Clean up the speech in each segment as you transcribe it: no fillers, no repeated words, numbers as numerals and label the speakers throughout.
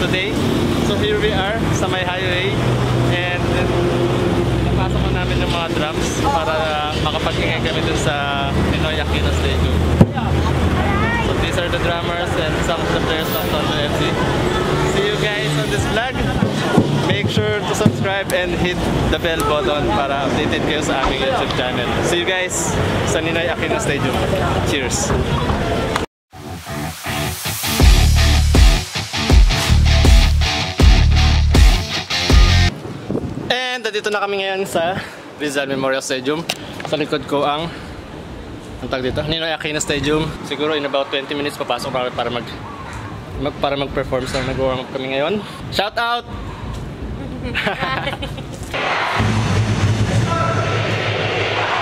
Speaker 1: today. So here we are sa may highway and napasok na namin yung mga drums para makapag-ingay kami dun sa Ninoy Aquino Stadium. So these are the drummers and some of the players of Tondo FC. See you guys on this vlog. Make sure to subscribe and hit the bell button para updated kayo sa aming YouTube channel. See you guys sa Ninoy Aquino Stadium. Cheers! And dito na kami ngayon sa Rizal Memorial Stadium. Sa likod ko ang tag dito, Ninoy Aquino Stadium. Siguro in about 20 minutes papasok para mag-perform. So nag-warm up kami ngayon. Shout out!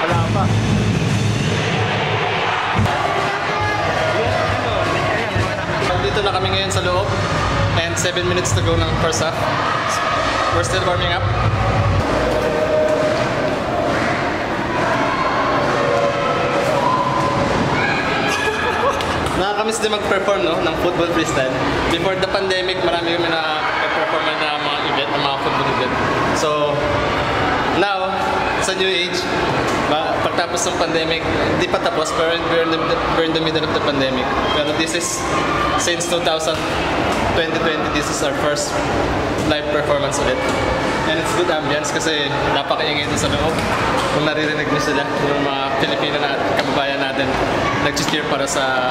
Speaker 1: Wala pa. Dito na kami ngayon sa loob. And 7 minutes to go ng first half. We're still warming up. Nakakamiss din mag-perform ng football freestyle. Before the pandemic, marami kami na-perform na mga event, ng mga football event. So, now, sa new age, pagtapos ng pandemic, hindi pa tapos, pero we're in the middle of the pandemic. Pero this is, since 2020, this is our first live performance ulit. And it's good ambience kasi napakaingay dito sa loob. Kung naririnig mo sila, yung mga Pilipino na kababayan natin nag-cheer para sa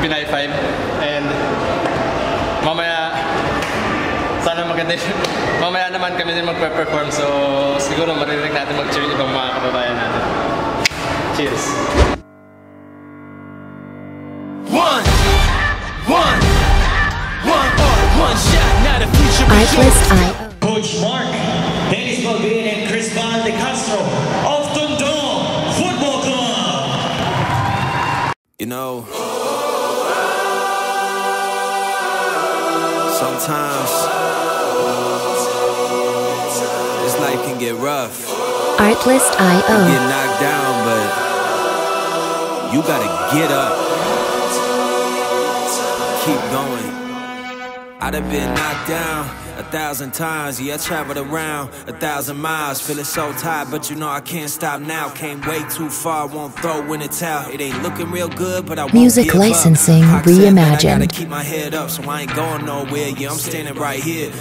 Speaker 1: Pinay 5. And mamaya, sana maganda yun. Mamaya naman kami din magpe-perform. So siguro maririnig natin mag-cheer ibang mga kababayan natin. Cheers!
Speaker 2: One shot, not a future.
Speaker 3: Artlist.io.
Speaker 4: Coach Mark Dennis Balvin and Chris Van de Castro of Tondo Football Club.
Speaker 2: You know, sometimes this life can get rough.
Speaker 3: Artlist.io.
Speaker 2: Get knocked down, but you gotta get up. Keep going. I'd have been knocked down 1,000 times, yeah, I traveled around 1,000 miles, feeling so tired, but you know I can't stop now. Came way too far, won't throw in the towel. It ain't looking real good, but I won't
Speaker 3: Music
Speaker 2: give
Speaker 3: licensing
Speaker 2: up. I gotta
Speaker 3: reimagined.
Speaker 2: keep my head up, so I ain't going nowhere. Yeah, I'm standing right here.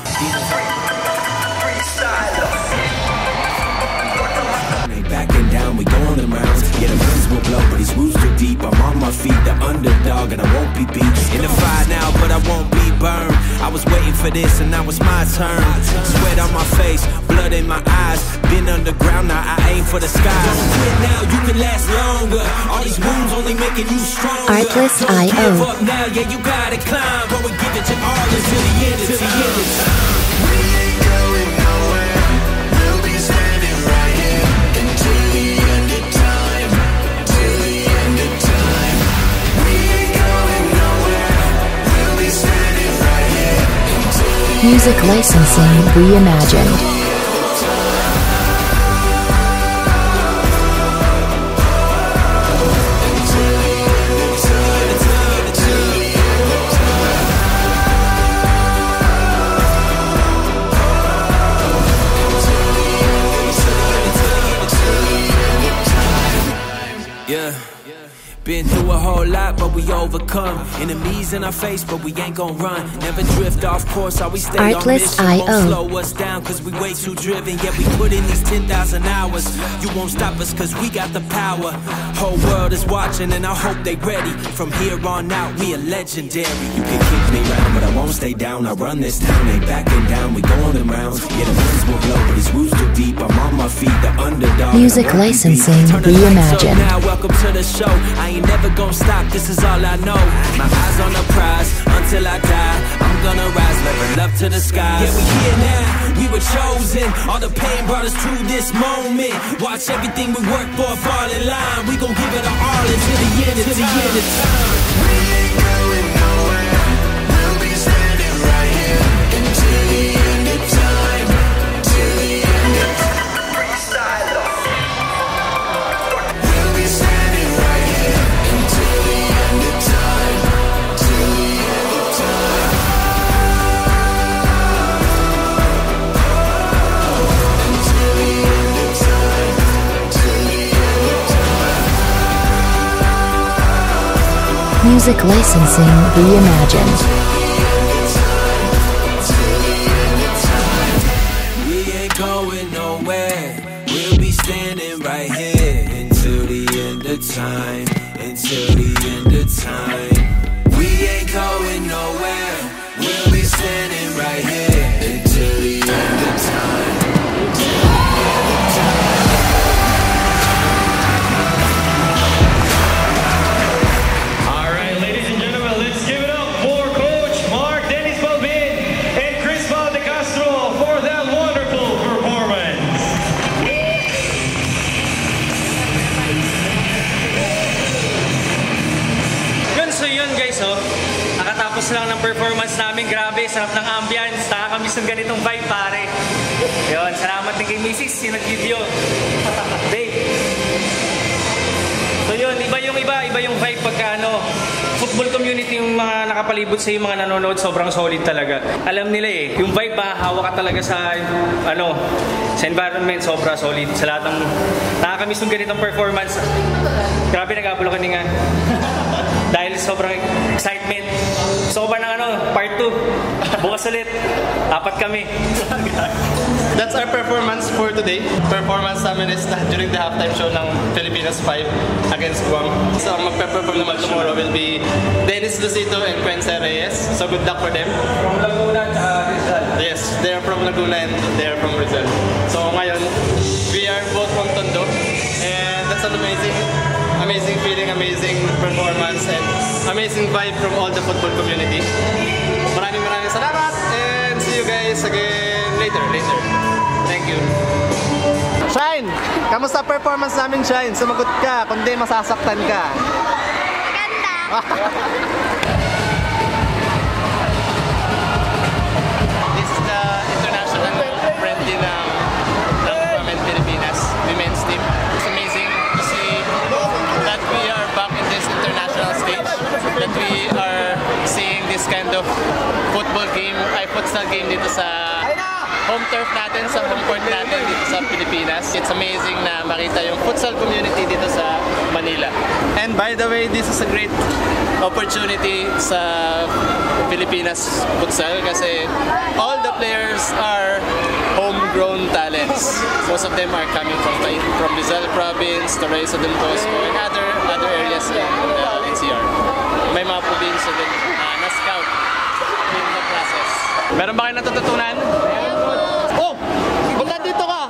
Speaker 2: Backing down, we going around. Yeah, the winds will blow, but these roots too deep. I'm on my feet, the underdog, and I won't be beat. In the fire now, but I won't be burned. I was waiting for this, and now it's my turn. Sweat on my face, blood in my eyes. Been underground, now I aim for the sky. Don't quit now, you can last longer. All these wounds only making you stronger.
Speaker 3: Artlist.io.
Speaker 2: Don't give up now, yeah, you gotta climb. Go and give it your all until the end, until the end of time. We ain't going nowhere. We'll be standing right here. Till the end of time, till the end of time. We ain't going nowhere. We'll be standing right here.
Speaker 3: Music licensing reimagined.
Speaker 2: Yeah. Been through a whole lot, but we overcome. Enemies in our face, but we ain't gon' run. Never drift off course, always stay on mission.
Speaker 3: Artlist.io.
Speaker 2: Won't slow us down, cause we way too driven. Yeah, we put in these 10,000 hours. You won't stop us, cause we got the power. Whole world is watching, and I hope they ready. From here on out, we are legendary. You can kick me round, but I won't stay down. I run this town, ain't backing down. We going in rounds. Yeah, the winds will blow, but these roots too deep. I'm on my feet, the underdog.
Speaker 3: Music
Speaker 2: and I won't be beat.
Speaker 3: licensing
Speaker 2: Turn the lights up
Speaker 3: reimagined.
Speaker 2: now, welcome to the show. I ain't never gonna stop, this is all I know. My eyes on the prize, until I die I'm gonna rise, level up to the skies. Yeah, we here now, we were chosen. All the pain brought us to this moment. Watch everything we work for fall in line. We gon' give it our all until the end of time. We ain't going nowhere. We'll be standing right here until the end of time. Till the end of time. We'll be standing right here until the end of time. Till the end of time.
Speaker 3: Music licensing reimagined.
Speaker 2: We ain't going nowhere. We'll be standing right here until the end of time. Until the end of time. We ain't going nowhere. We'll be standing right here until the end of time.
Speaker 4: All right, ladies and gentlemen, let's give it up for Coach Mark Dennis Balvin and Crisbal de Castro for that wonderful performance.
Speaker 5: So yun guys, nakatapos lang ng performance namin. Grabe, sarap ng ambience. Nakakamiss ng ganitong vibe, pare. Yun, salamat din kay Mrs. yung nag-video. Babe. So yun, iba yung vibe pagka football community yung mga nakapalibot sa yung mga nanonood, sobrang solid talaga. Alam nila yung vibe hawa ka talaga sa sa environment, sobra solid. Sa lahat ng nakakamiss ng ganitong performance. Grabe, nag-abulo ka nga. Dahil sobrang excitement. So ba ng part 2. Bukas ulit. 4 kami.
Speaker 1: That's our performance for today. Performance namin is during the halftime show ng Pilipinas 5 against Guam. So ang magpe-perform naman tomorrow will be Dennis Lucito and Quence Reyes. So good luck for them.
Speaker 5: From Laguna at Rizal.
Speaker 1: Yes, they are from Laguna and they are from Rizal. So ngayon, we are both from Tondo. And that's an amazing feeling, amazing performance, and amazing vibe from all the football community. Maraming salamat, and see you guys again later. Thank you. Shine! Kamusta performance namin, Shine? Sumagot ka, kundi masasaktan ka.
Speaker 6: Maganda.
Speaker 1: This is the international friendly ng Government Pilipinas Women's Team. It's amazing to see that we are back in this international stage, that we are seeing this kind of futsal game dito sa home turf natin, sa home court natin dito sa Pilipinas. It's amazing na makita yung futsal community dito sa Manila. And by the way, this is a great opportunity sa Pilipinas futsal kasi all the players are homegrown talents. Most of them are coming from Rizal Province, Torres del Bosco, and other areas in the NCR. May mga probinsya din na-scout in the process. Meron ba kayo natututunan? Oh! Ba't nandito ka?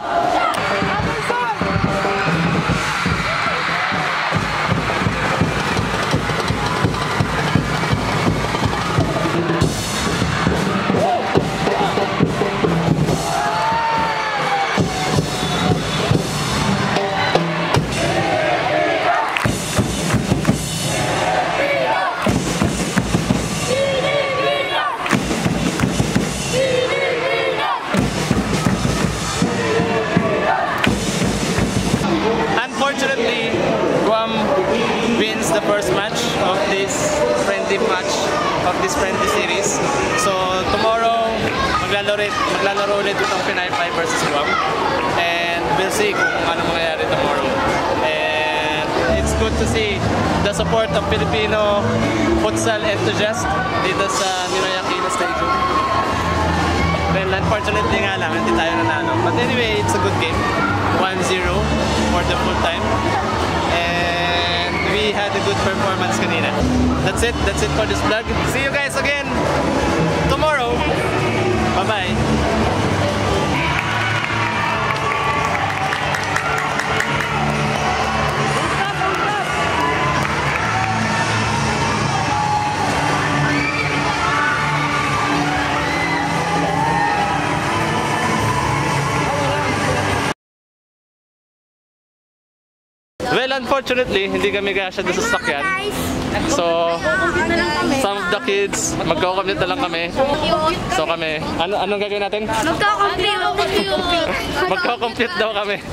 Speaker 1: Unfortunately, Guam wins the first match of this friendly series. So tomorrow, maglalaro ulit itong Pinay 5 versus Guam. And we'll see kung ano mangyayari tomorrow. And it's good to see the support of Filipino futsal enthusiasts dito sa Ninoy Aquino Stadium. Well, unfortunately nga lang, hindi tayo nanalo. But anyway, it's a good game. 1-0 for the full time. And we had a good performance kanina. That's it for this vlog. See you guys again tomorrow. Bye-bye. Well, unfortunately, hindi kami kasya doon sa sasakyan. So, some of the kids, magko-complete na lang kami. So kami, anong gagawin natin?
Speaker 6: Magko-compute.
Speaker 1: Magko-complete daw kami.